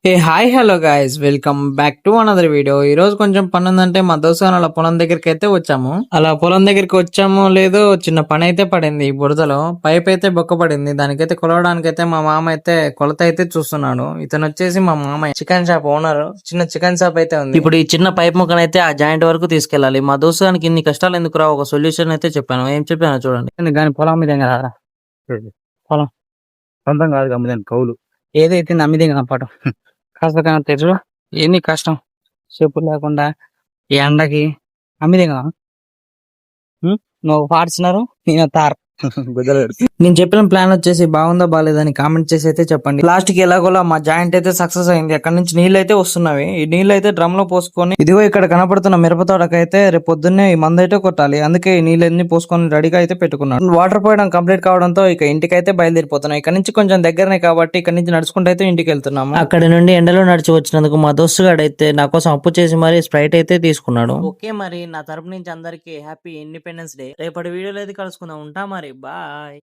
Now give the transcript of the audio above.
Hey hi hello guys welcome back to another video. ఈ రోజు కొంచెం పని ఉందంటే మా దోస్తు అలా పొలం దగ్గరికి అయితే వచ్చాము. అలా పొలం దగ్గరికి వచ్చాము లేదో చిన్న పని అయితే పడింది. ఈ బురదలో పైప్ అయితే బొక్క పడింది. దానికైతే కొలవడానికి అయితే మా మామ అయితే కొలత అయితే చూస్తున్నాడు. ఇతను వచ్చేసి మా మామ చికెన్ షాప్ ఓనర్. చిన్న చికెన్ షాప్ అయితే ఉంది. ఇప్పుడు ఈ చిన్న పైప్ ముక్కనైతే ఆ జాయింట్ వరకు తీసుకెళ్లాలి. మా దోస్తు గానికి ఇన్ని కష్టాలు ఎందుకు రా, ఒక సొల్యూషన్ అయితే చెప్పాను. ఏం చెప్పాను చూడండి. కానీ పొలం మీద కదా పొలం సొంతం కాదు అమ్ముదాని కౌలు ఏదైతే నమ్మిదే కనపడం కాస్త కానీ తెలుసు ఎన్ని కష్టం చెప్పులు లేకుండా ఈ ఎండకి అమ్మిదే కదా నువ్వు పాడుతున్నారు నేను తారు నేను చెప్పిన ప్లాన్ వచ్చేసి బాగుందా బాగాలేదని కామెంట్ చేసి అయితే చెప్పండి. లాస్ట్ కి ఎలాగోలా మా జాయింట్ అయితే సక్సెస్ అయింది. అక్కడ నుంచి నీళ్ళు అయితే వస్తున్నవి. ఈ నీళ్ళు అయితే డ్రమ్ లో పోసుకొని ఇదిగో ఇక్కడ కనపడుతున్న మిరప తోటకైతే రేపు పొద్దున్నే ఈ మందు అయితే కొట్టాలి. అందుకే ఈ నీళ్ళన్ని పోసుకొని రెడీగా అయితే పెట్టుకున్నాను. వాటర్ పోయడం కంప్లీట్ కావడంతో ఇక ఇంటికైతే బయలుదేరిపోతున్నాం. ఇక్కడ నుంచి కొంచెం దగ్గరనే కాబట్టి ఇక్కడ నుంచి నడుచుకుంటూ అయితే ఇంటికి వెళ్తున్నాము. అక్కడ నుండి ఎండలో నడిచి వచ్చినందుకు మా దోస్తుగాడు అయితే నా కోసం అప్పు చేసి మరి స్ప్రైట్ అయితే తీసుకున్నాడు. ఓకే మరి నా తరపు నుంచి అందరికి హ్యాపీ ఇండిపెండెన్స్ డే. రేపటి వీడియోలో అయితే కలుసుకుందాం. ఉంటా మరి బాయ్.